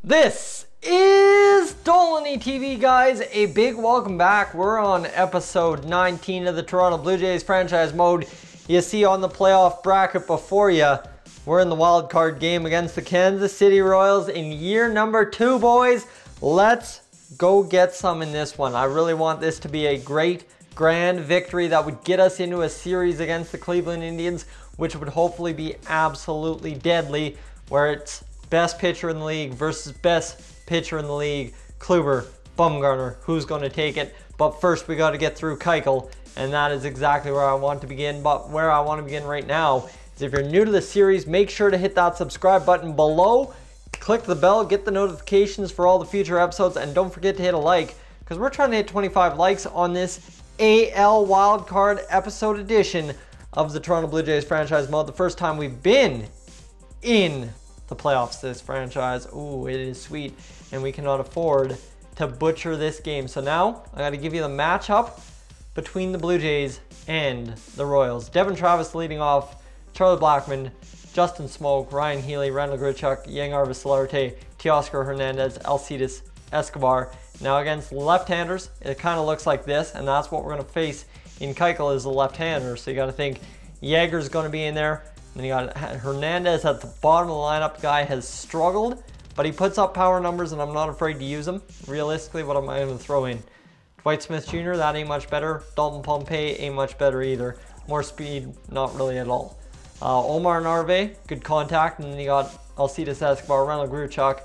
This is Dolynny TV, guys. A big welcome back. We're on episode 19 of the Toronto Blue Jays franchise mode. You see on the playoff bracket before you, we're in the wild card game against the Kansas City Royals in year number 2, boys. Let's go get some in this one. I really want this to be a great, grand victory that would get us into a series against the Cleveland Indians, which would hopefully be absolutely deadly, where it's best pitcher in the league versus best pitcher in the league, Kluber, Bumgarner, who's going to take it? But first we got to get through Keuchel, and that is exactly where I want to begin. But where I want to begin right now is, if you're new to the series, make sure to hit that subscribe button below, click the bell, get the notifications for all the future episodes, and don't forget to hit a like, because we're trying to hit 25 likes on this AL Wildcard episode edition of the Toronto Blue Jays franchise mode. The first time we've been in the playoffs this franchise. Ooh, it is sweet, and we cannot afford to butcher this game. So now I got to give you the matchup between the Blue Jays and the Royals. Devin Travis leading off, Charlie Blackmon, Justin Smoak, Ryan Healy, Randall Grichuk, Yangervis Solarte, Teoscar Hernandez, Alcides Escobar. Now against left-handers, it kind of looks like this, and that's what we're going to face in Keuchel, is the left-hander. So you got to think Yeager's going to be in there. Then you got Hernandez at the bottom of the lineup. The guy has struggled, but he puts up power numbers, and I'm not afraid to use them. Realistically, what am I going to throw in? Dwight Smith Jr., that ain't much better. Dalton Pompey ain't much better either. More speed, not really at all. Omar Narve, good contact. And then you got Alcides Escobar, Randall Grichuk,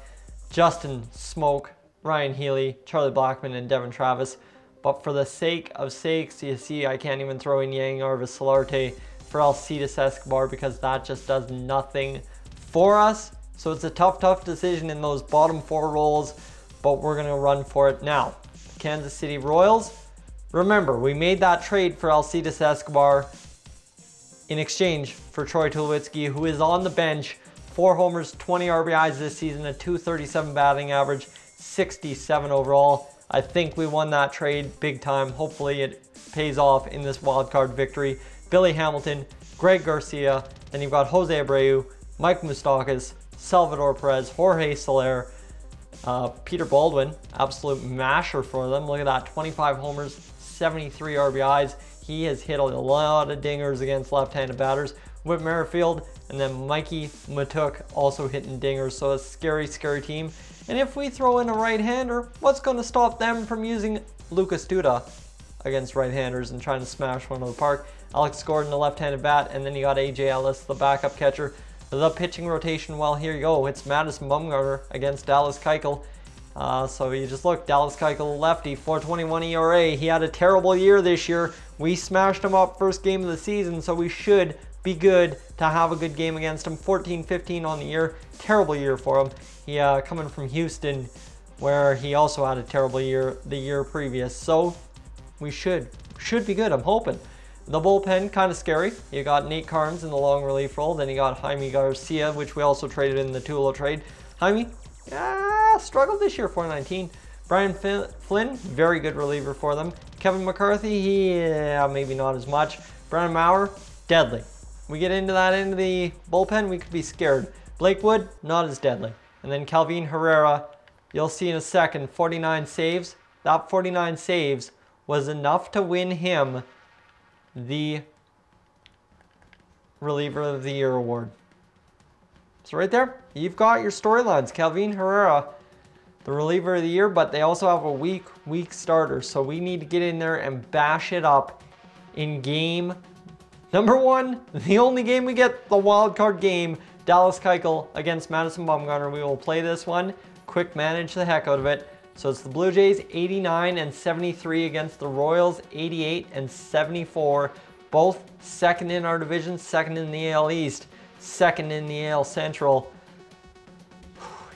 Justin Smoak, Ryan Healy, Charlie Blackmon, and Devin Travis. But for the sake of sakes, you see I can't even throw in Yangervis Solarte for Alcides Escobar, because that just does nothing for us. So it's a tough decision in those bottom 4 roles, but we're going to run for it now. Kansas City Royals, remember, we made that trade for Alcides Escobar in exchange for Troy Tulowitzki, who is on the bench. 4 homers, 20 RBIs this season, a .237 batting average, 67 overall. I think we won that trade big time. Hopefully it pays off in this wildcard victory. Billy Hamilton, Greg Garcia, then you've got Jose Abreu, Mike Moustakas, Salvador Perez, Jorge Soler, Peter Baldwin, absolute masher for them. Look at that, 25 homers, 73 RBIs. He has hit a lot of dingers against left-handed batters. Whit Merrifield, and then Mikey Matuk also hitting dingers. So a scary team. And if we throw in a right-hander, what's going to stop them from using Lucas Duda against right-handers and trying to smash one out of the park? Alex Gordon, the left-handed bat, and then you got AJ Ellis, the backup catcher. The pitching rotation, well, here you go. It's Madisaon Bumgarner against Dallas Keuchel. So you just look, Dallas Keuchel, lefty, 4.21 ERA. He had a terrible year this year. We smashed him up first game of the season, so we should be good to have a good game against him. 14-15 on the year. Terrible year for him. He coming from Houston, where he also had a terrible year the year previous. So we should be good, I'm hoping. The bullpen, kind of scary. You got Nate Carnes in the long relief role. Then you got Jaime Garcia, which we also traded in the Tulo trade. Jaime, struggled this year, 4.19. Brian Flynn, very good reliever for them. Kevin McCarthy, maybe not as much. Brandon Maurer, deadly. We get into that end of the bullpen, we could be scared. Blake Wood, not as deadly. And then Calvin Herrera, you'll see in a second, 49 saves. That 49 saves was enough to win him the Reliever of the Year award. So right there, you've got your storylines. Calvin Herrera, the Reliever of the Year, but they also have a weak starter. So we need to get in there and bash it up in game number 1. The only game we get, the wild card game, Dallas Keuchel against Madisaon Bumgarner. We will play this one, quick manage the heck out of it. So it's the Blue Jays 89-73 against the Royals 88-74. Both second in our division, second in the AL East, second in the AL Central.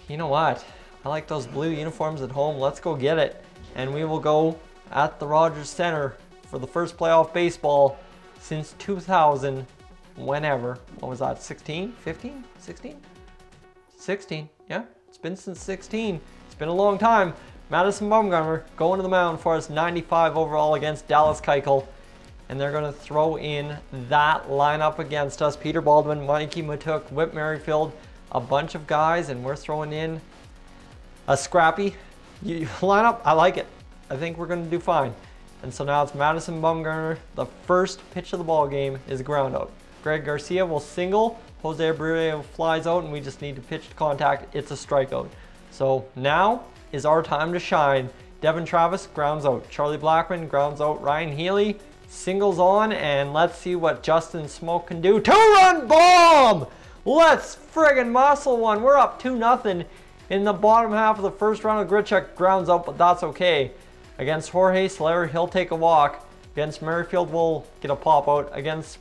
You know what? I like those blue uniforms at home. Let's go get it. And we will go at the Rogers Center for the first playoff baseball since 2000, whenever. What was that, 16, 15, 16? 16, yeah. It's been since 16. It's been a long time. Madisaon Bumgarner going to the mound for us, 95 overall against Dallas Keuchel. And they're going to throw in that lineup against us. Peter Baldwin, Mikey Matuk, Whit Merrifield, a bunch of guys. And we're throwing in a scrappy lineup. I like it. I think we're going to do fine. And so now it's Madisaon Bumgarner. The first pitch of the ball game is a ground out. Greg Garcia will single. Jose Abreu flies out, and we just need to pitch to contact. It's a strikeout. So now is our time to shine. Devin Travis grounds out. Charlie Blackmon grounds out. Ryan Healy singles on, and let's see what Justin Smoak can do. 2-run bomb! Let's friggin' muscle one. We're up 2-0 in the bottom half of the first round. Grichuk grounds out, but that's okay. Against Jorge Soler, he'll take a walk. Against Merrifield, we'll get a pop out. Against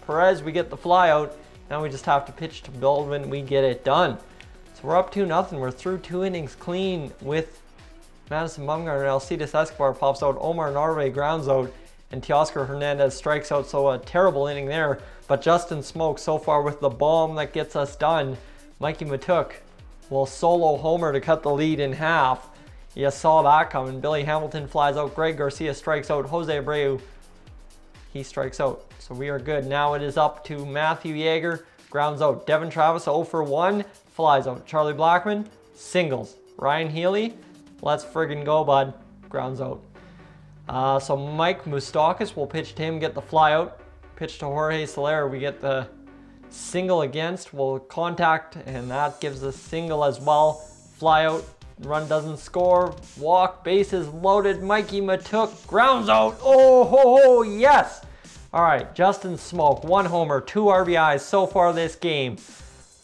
Perez, we get the fly out. Now we just have to pitch to Baldwin. We get it done. So we're up 2-0. We're through 2 innings clean with Madisaon Bumgarner. Alcides Escobar pops out. Omar Narvaez grounds out. And Teoscar Hernandez strikes out. So a terrible inning there. But Justin Smoak so far with the bomb that gets us done. Mikey Matuk will solo homer to cut the lead in half. You saw that coming. Billy Hamilton flies out. Greg Garcia strikes out. Jose Abreu, he strikes out. So we are good. Now it is up to Matthew Yeager. Grounds out. Devin Travis 0 for 1. Flies out. Charlie Blackmon singles. Ryan Healy, let's friggin' go, bud. Grounds out. So Mike Moustakas will pitch to him, get the fly out. Pitch to Jorge Soler. We get the single against. We'll contact, and that gives a single as well. Fly out. Run doesn't score. Walk. Bases loaded. Mikey Matuk grounds out. Oh, ho, ho, yes. All right, Justin Smoak, 1 homer, 2 RBIs so far this game.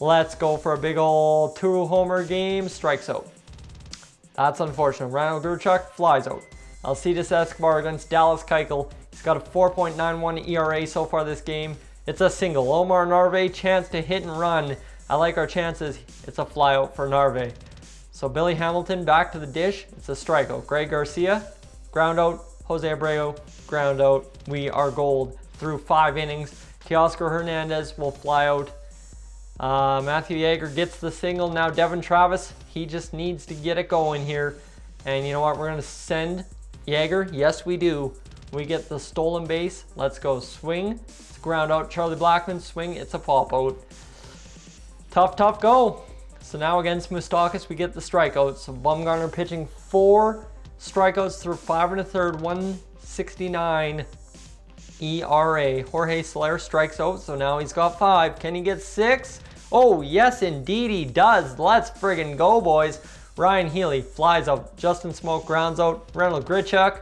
Let's go for a big old 2-homer game. Strikes out. That's unfortunate. Randall Grichuk flies out. Alcides Escobar against Dallas Keuchel. He's got a 4.91 ERA so far this game. It's a single. Omar Narvaez, chance to hit and run. I like our chances. It's a fly out for Narvaez. So Billy Hamilton back to the dish. It's a strikeout. Greg Garcia, ground out. Jose Abreu, ground out. We are gold through 5 innings. Teoscar Hernandez will fly out. Matthew Yeager gets the single. Now Devin Travis, he just needs to get it going here. And you know what? We're going to send Yeager. Yes, we do. We get the stolen base. Let's go. Swing. It's ground out. Charlie Blackmon, swing. It's a pop out. Tough, tough go. So now against Moustakas, we get the strikeouts. So Bumgarner pitching 4 strikeouts through 5 1/3, 1.69 ERA. Jorge Soler strikes out, so now he's got 5. Can he get 6? Oh, yes, indeed he does. Let's friggin' go, boys. Ryan Healy flies out. Justin Smoak grounds out. Randall Grichuk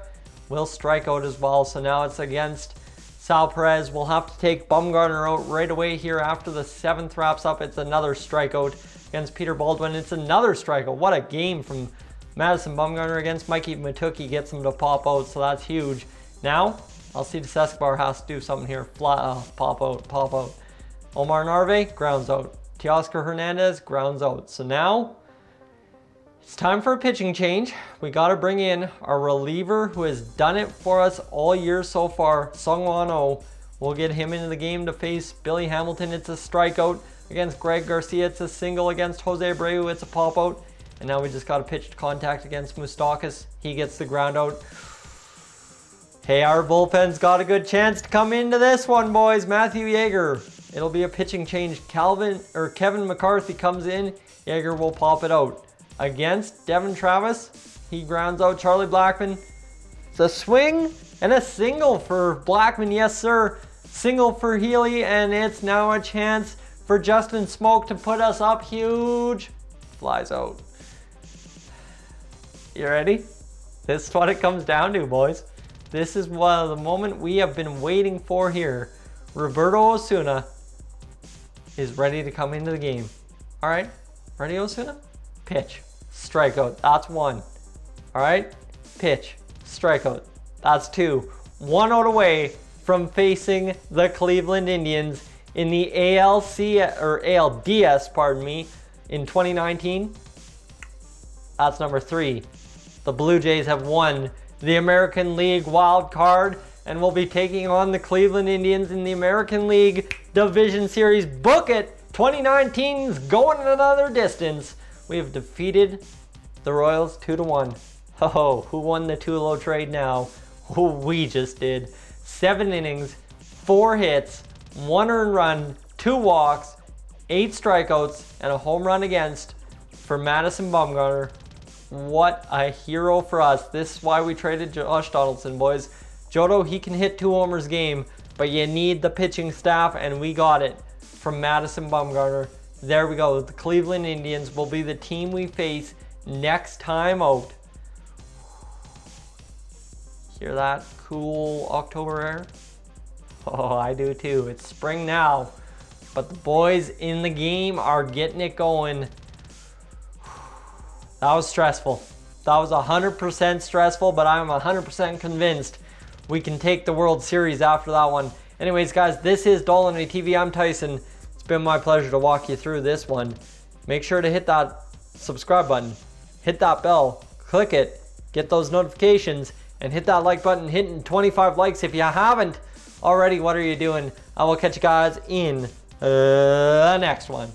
will strike out as well. So now it's against Sal Perez. We'll have to take Bumgarner out right away here after the 7th wraps up. It's another strikeout. Against Peter Baldwin, it's another strikeout. What a game from Madisaon Bumgarner against Mikey Matuk. Gets him to pop out, so that's huge. Now, Alcides Escobar has to do something here. Pop out, pop out. Omar Narvaez grounds out. Teoscar Hernandez grounds out. So now, it's time for a pitching change. We got to bring in our reliever who has done it for us all year so far, Seung-Hwan Oh. We'll get him into the game to face Billy Hamilton. It's a strikeout. Against Greg Garcia, it's a single. Against Jose Abreu, it's a pop out. And now we just got to pitch to contact against Moustakas. He gets the ground out. Hey, our bullpen's got a good chance to come into this one, boys. Matthew Yeager. It'll be a pitching change. Kevin McCarthy comes in. Yeager will pop it out. Against Devin Travis, he grounds out Charlie Blackmon. It's a swing and a single for Blackmon. Yes, sir. Single for Healy, and it's now a chance for Justin Smoak to put us up huge. Flies out. You ready? This is what it comes down to, boys. This is the moment we have been waiting for here. Roberto Osuna is ready to come into the game. All right, ready, Osuna? Pitch, strikeout, that's 1. All right, pitch, strikeout, that's 2. 1 out away from facing the Cleveland Indians in the ALDS, pardon me, in 2019. That's number 3. The Blue Jays have won the American League Wild Card and will be taking on the Cleveland Indians in the American League Division Series. Book it! 2019's going another distance. We have defeated the Royals 2-1. Oh, who won the Tulo trade now? Oh, we just did. 7 innings, 4 hits, 1 earned run, 2 walks, 8 strikeouts, and a home run against. for Madisaon Bumgarner. What a hero for us. This is why we traded Josh Donaldson, boys. Jodo, he can hit 2 homers a game, but you need the pitching staff, and we got it from Madisaon Bumgarner. There we go. The Cleveland Indians will be the team we face next time out. Hear that cool October air? Oh, I do too. It's spring now, but the boys in the game are getting it going. That was stressful. That was 100% stressful, but I'm 100% convinced we can take the World Series after that one. Anyways, guys, this is Dolynny TV. I'm Tyson. It's been my pleasure to walk you through this one. Make sure to hit that subscribe button, hit that bell, click it, get those notifications, and hit that like button. Hitting 25 likes if you haven't already. What are you doing? I will catch you guys in the next one.